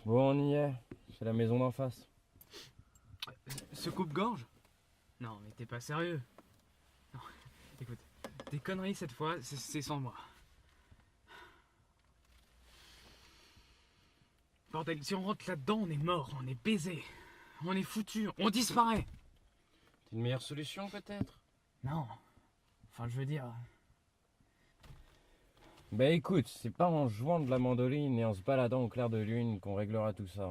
Bon, on y est. C'est la maison d'en face. Ce coupe-gorge? Non, mais t'es pas sérieux. Non, écoute, des conneries cette fois, c'est sans moi. Bordel, si on rentre là-dedans, on est mort, on est baisé. On est foutu, on disparaît. C'est une meilleure solution peut-être? Non. Enfin, je veux dire... Bah écoute, c'est pas en jouant de la mandoline et en se baladant au clair de lune qu'on réglera tout ça.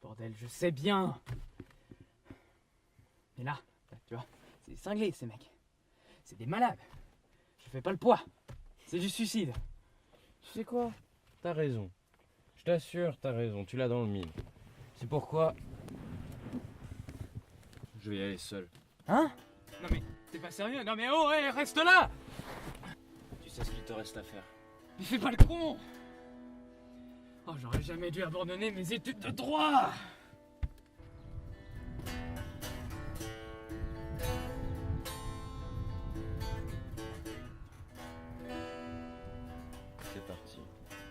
Bordel, je sais bien. Mais là, tu vois, c'est des cinglés ces mecs. C'est des malades. Je fais pas le poids. C'est du suicide. Tu sais quoi? T'as raison. Je t'assure, t'as raison, tu l'as dans le mille. C'est pourquoi... je vais y aller seul. Hein? Non mais, t'es pas sérieux? Non mais oh, hey, reste là! Tu sais ce qu'il te reste à faire. Mais fais pas le con! Oh, j'aurais jamais dû abandonner mes études de droit! C'est parti.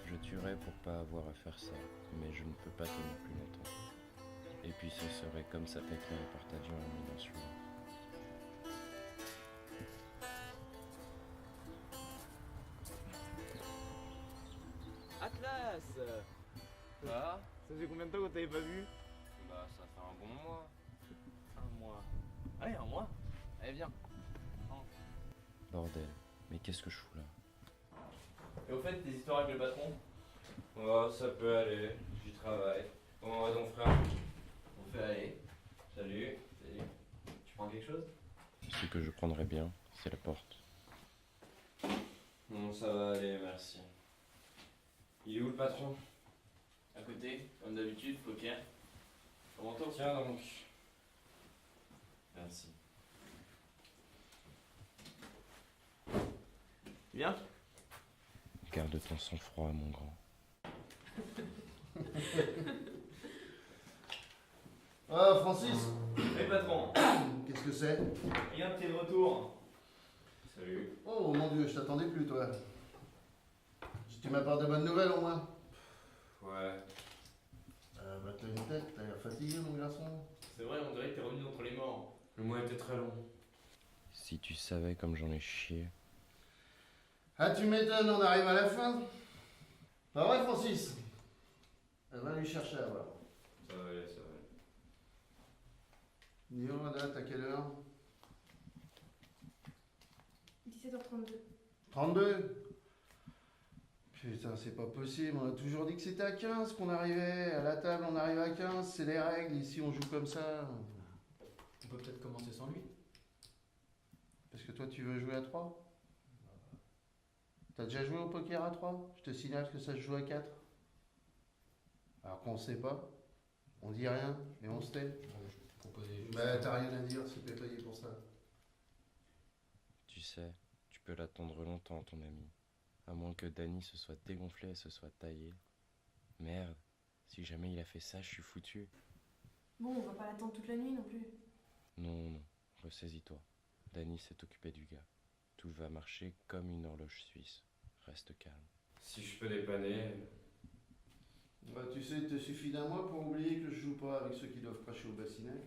Je tuerais pour pas avoir à faire ça, mais je ne peux pas tenir plus longtemps. Et puis ce serait comme s'attaquer à un porte-avions à la dimension. Atlas! Quoi? Ça fait combien de temps qu'on t'avait pas vu? Bah ça fait un bon mois. Un mois. Allez, un mois. Allez, viens. Bordel, mais qu'est-ce que je fous là? Et au fait, tes histoires avec le patron? Oh, ça peut aller, j'y travaille. Comment va ton frère? On fait aller. Salut. Salut. Tu prends quelque chose? Ce que je prendrais bien, c'est la porte. Non, ça va aller, merci. Il est où le patron? À côté, comme d'habitude, poker. Comment t'en? Tiens donc. Merci. Bien? Garde ton sang-froid, mon grand. Ah, Francis, Hey patron, qu'est-ce que c'est? rien de tes retours. Salut. Oh mon Dieu, je t'attendais plus, toi. Tu m'apportes de bonnes nouvelles au moins? Ouais. Bah, t'as une tête, t'as l'air fatigué, mon garçon. C'est vrai, on dirait que t'es revenu d'entre les morts. Le mois était très long. Si tu savais comme j'en ai chié. Ah, tu m'étonnes, on arrive à la fin. Pas vrai, Francis? Elle va lui chercher à voir. Ça va aller, ça va aller. Dis-moi, la date, à quelle heure? 17h32. 32? Putain, c'est pas possible, on a toujours dit que c'était à 15 qu'on arrivait. À la table, on arrive à 15, c'est les règles, ici on joue comme ça. On peut peut-être commencer sans lui. Parce que toi, tu veux jouer à 3? T'as déjà joué au poker à 3? Je te signale que ça se joue à 4. Alors qu'on sait pas, on dit rien et on se tait. Je proposais juste... Bah, t'as rien à dire, c'est pas payé pour ça. Tu sais, tu peux l'attendre longtemps, ton ami. À moins que Danny se soit dégonflé et se soit taillé. Merde, si jamais il a fait ça, je suis foutu. Bon, on va pas l'attendre toute la nuit non plus. Non, non, ressaisis-toi. Danny s'est occupé du gars. Tout va marcher comme une horloge suisse. Reste calme. Si je peux dépanner... Bah, tu sais, il te suffit d'un mois pour oublier que je joue pas avec ceux qui doivent cracher au bassinet.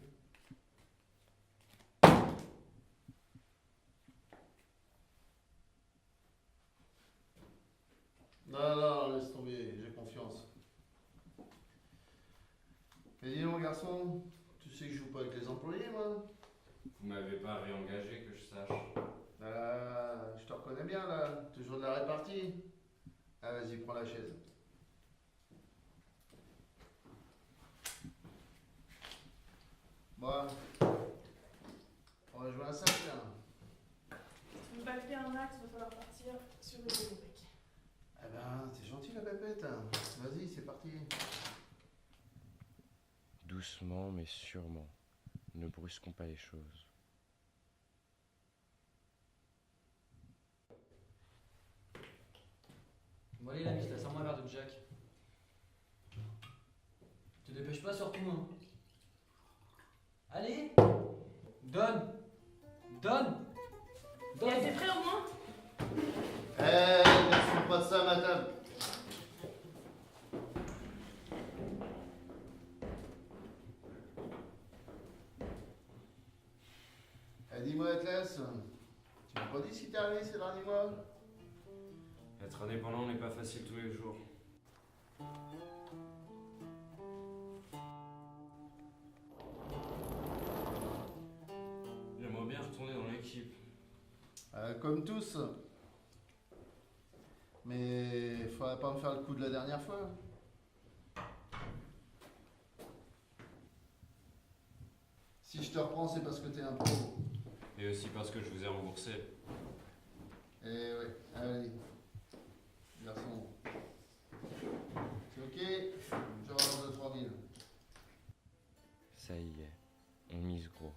Non, non, laisse tomber, j'ai confiance. Mais dis donc, garçon, tu sais que je joue pas avec les employés, moi. Vous m'avez pas réengagé, que je sache. Je te reconnais bien, là. Toujours de la répartie. Ah, vas-y, prends la chaise. Bon, on va jouer à ça, tiens. On va faire un max, va falloir partir sur le vélo, mec. Eh ben, t'es gentil, la pépette. Vas-y, c'est parti. Doucement mais sûrement. Ne brusquons pas les choses. Bon allez l'ami, sers-moi un verre de Jack. Te dépêche pas surtout hein. Allez. Donne. Donne. Et assez prêt au moins? Ne fous pas de ça à ma table. redit ce qui t'est arrivé ces derniers mois? Être indépendant n'est pas facile tous les jours. J'aimerais bien retourner dans l'équipe. Comme tous. Mais faudrait pas me faire le coup de la dernière fois. Si je te reprends, c'est parce que t'es un pro. Et aussi parce que je vous ai remboursé. Eh ouais, allez. Garçon. C'est ok? Je relance de 3000. Ça y est, on mise gros.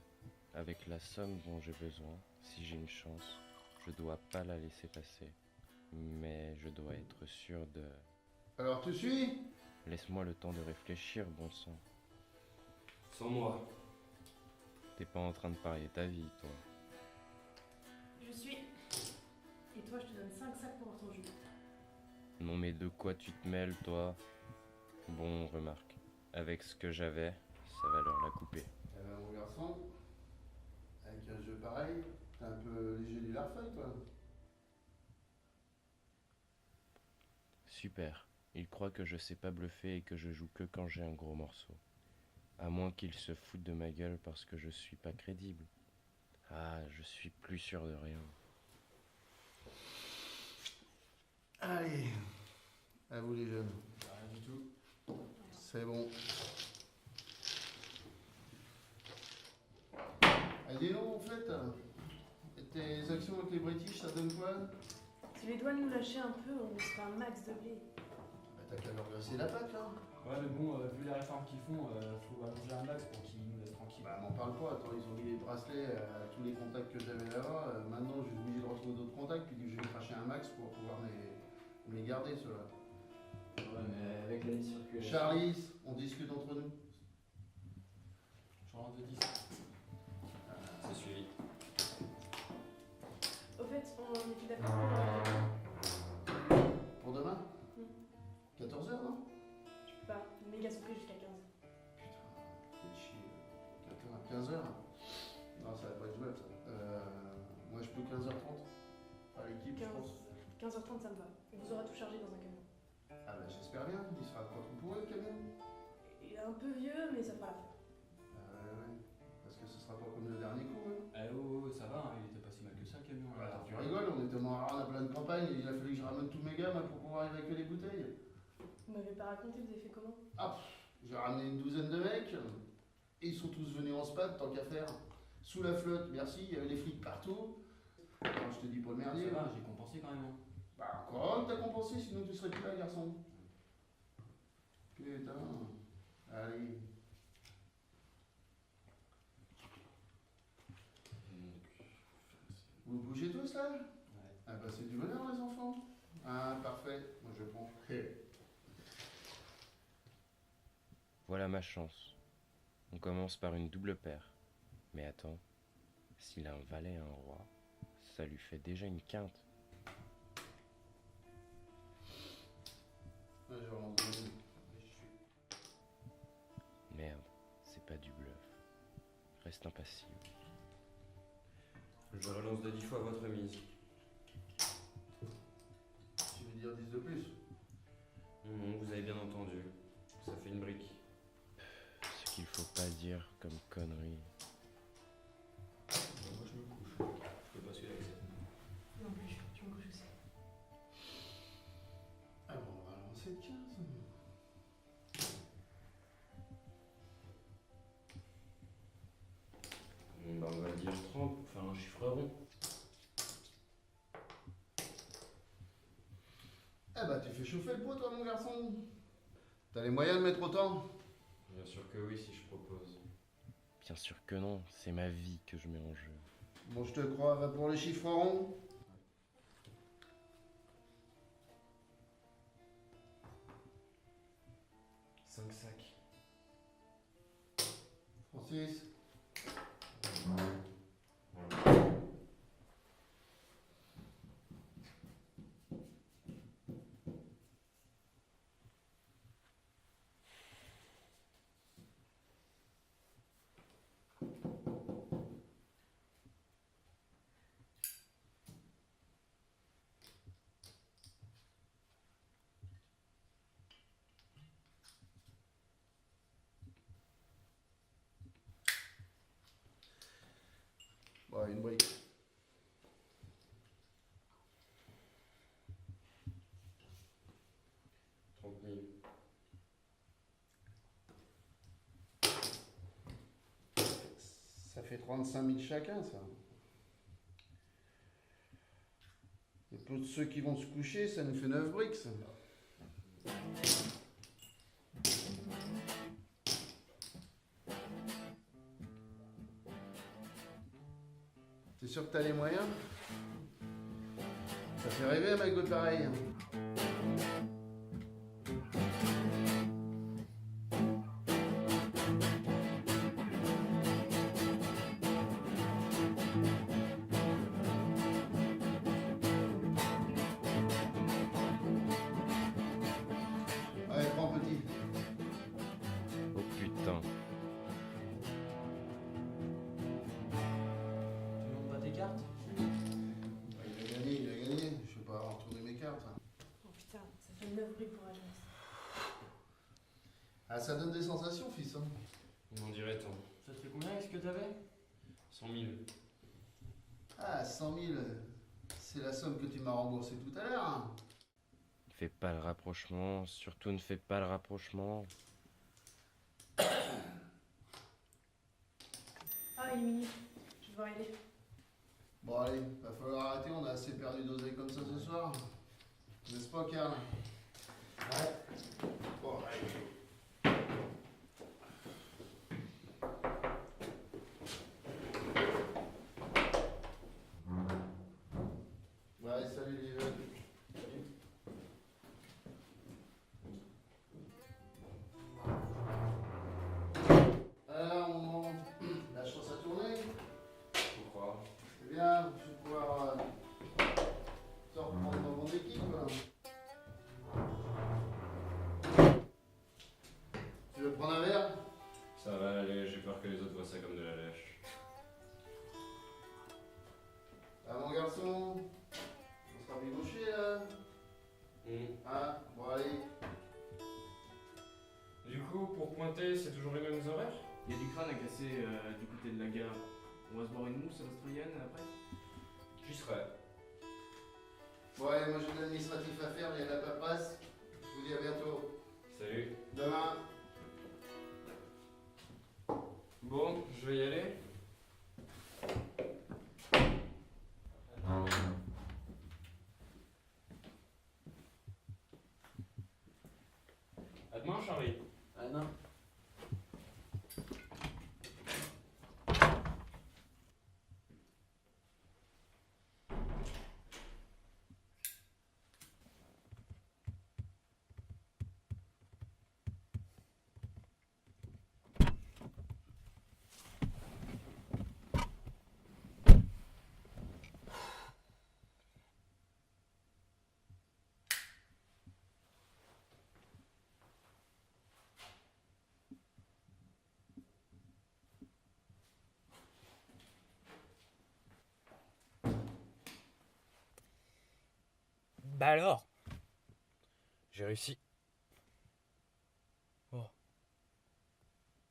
Avec la somme dont j'ai besoin, si j'ai une chance, je dois pas la laisser passer. Mais je dois être sûr de... Alors tu suis? Laisse-moi le temps de réfléchir, bon sang. Sans moi. T'es pas en train de parier ta vie, toi. Je suis. Et toi, je te donne 5 sacs pour ton jus. Non mais de quoi tu te mêles, toi? Bon, remarque. Avec ce que j'avais, ça va leur la couper. Eh ben mon garçon, avec un jeu pareil, t'es un peu léger du larfeuille toi. Super. Ils croient que je sais pas bluffer et que je joue que quand j'ai un gros morceau. À moins qu'ils se foutent de ma gueule parce que je suis pas crédible. Ah, je suis plus sûr de rien. Allez, à vous les jeunes. Rien du tout. C'est bon. Ah, dis donc, en fait, tes actions avec les British, ça donne quoi? Si les doigts nous lâcher un peu, on se fait un max de blé. Bah, t'as qu'à leur verser la patte, là. Ouais, mais bon, vu les réformes qu'ils font, faut allonger un max pour qu'ils nous laissent tranquilles. Bah, m'en parle pas. Attends, ils ont mis des bracelets à tous les contacts que j'avais là-bas. Maintenant, je suis obligé de retrouver d'autres contacts, puis je vais cracher un max pour pouvoir les garder, ceux-là. Ouais, mais avec la liste circulaire. Charlie, on discute entre nous. Je relance de 10. C'est suivi. Au fait, on était d'accord pour. Pour demain? Hmm. 14h, non? Je peux pas. Méga soufflé jusqu'à 15. Putain, fais chier. 15h? Non, ça va pas être jouable, ça. Moi, je peux 15h30. Par l'équipe, je 15. pense. 15h30, ça me va. On vous aura tout chargé dans un camion. Ah bah, j'espère bien. Il sera pas trop pour eux, le camion. Il est un peu vieux, mais ça fera l'affaire. Ouais. Parce que ce sera pas comme le dernier coup, hein. Eh oh, ça va, hein, il était pas si mal que ça le camion. Ouais, attends, tu rigoles, on était morts à plein de campagne, il a fallu que je ramène tous mes gammes pour pouvoir arriver avec les bouteilles. Vous m'avez pas raconté, vous avez fait comment? J'ai ramené une douzaine de mecs, et ils sont tous venus en spad, tant qu'à faire. Sous la flotte, merci, il y avait les flics partout. Alors, je te dis pour le merdier. Ça va, j'ai compensé quand même. Hein. Bah, encore que t'as compensé, sinon tu serais plus là, garçon. Putain. Allez. Vous bougez tous là? Ouais. Ah bah c'est du bonheur les enfants. Ah parfait, moi je prends. Voilà ma chance. On commence par une double paire. Mais attends, s'il a un valet et un roi, ça lui fait déjà une quinte. Ouais, je relance de nouveau. Merde, c'est pas du bluff. Reste impassible. Je relance de 10 fois votre mise. Tu veux dire 10 de plus? Non, vous avez bien entendu. Ça fait une brique. Ce qu'il faut pas dire comme connerie. Moi je me couche. Je peux pas suivre avec ça. Non plus, je me couche aussi. Ah bon, on va lancer de 15. Bah, on va dire 30 pour faire un chiffre rond. Ah bah tu fais chauffer le pot toi mon garçon. T'as les moyens de mettre autant? Bien sûr que oui, si je propose. Bien sûr que non, c'est ma vie que je mets en jeu. Bon je te crois, va pour les chiffres ronds. Cinq sacs. Francis. Ouais, une brique. Ça fait 35 000 chacun, ça. Et pour ceux qui vont se coucher, ça nous fait 9 briques, ça. T'es sûr que t'as les moyens? Ça fait rêver un mec de pareil. Allez, prends petit. Oh putain. Tu montres pas tes cartes? Il a gagné. Je vais pas retourner mes cartes. Oh putain, ça fait 9 briques pour agence. Ah, ça donne des sensations, fils. Hein. On dirait tant. Ça te fait combien avec ce que t'avais? 100 000. Ah, 100 000. C'est la somme que tu m'as remboursée tout à l'heure. Hein. Fais pas le rapprochement, surtout ne fais pas le rapprochement. Ah, il est minuit. Je vais devoir y aller. Bon, allez, va falloir arrêter. On a assez perdu d'oseille comme ça ce soir. N'est-ce pas, Karl? Ouais. Bon, allez. Ouais, salut les jeunes. Alors, mon... la chance à tourner. Pourquoi? Eh bien, je vais pouvoir te reprendre dans mon équipe. Tu veux prendre un verre? Ça va aller, j'ai peur que les autres voient ça comme de la lèche. Ah, mon garçon, on sera biboché là. Ah, bon, allez. Du coup, pour pointer, c'est toujours les mêmes horaires? Il y a du crâne à casser du côté de la gare. On va se boire une mousse à l'australienne après? J'y serai. Ouais, moi j'ai de l'administratif à faire, il y a de la paperasse. Je vous dis à bientôt. Salut. Demain. Bon, je vais y aller. À demain, Charlie. Ah non. Bah alors? J'ai réussi. Oh.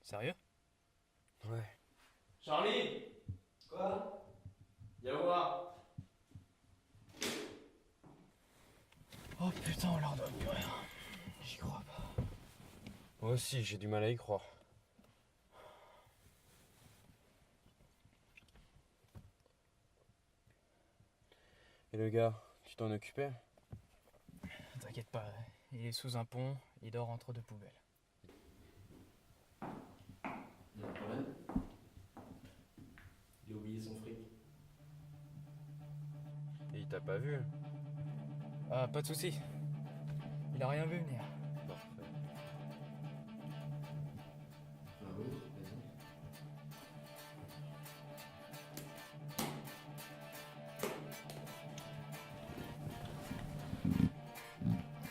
Sérieux? Ouais. Charlie! Quoi? Viens voir! Oh putain, on leur donne plus rien. J'y crois pas. Moi aussi, j'ai du mal à y croire. Et le gars, tu t'en occupais? T'inquiète pas, il est sous un pont, il dort entre deux poubelles. Y'a un problème? Il a oublié son fric. Et il t'a pas vu? Ah, pas de soucis. Il a rien vu venir. Parfait. Ah oui, vas-y.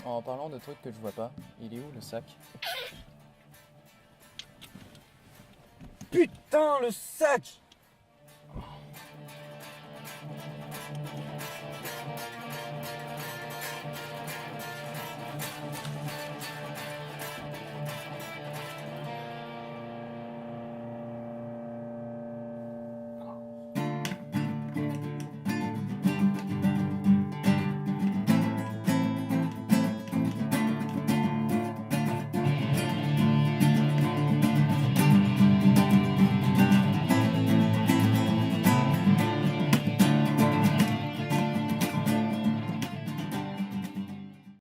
En parlant de trucs que je vois pas, il est où le sac? Putain, le sac!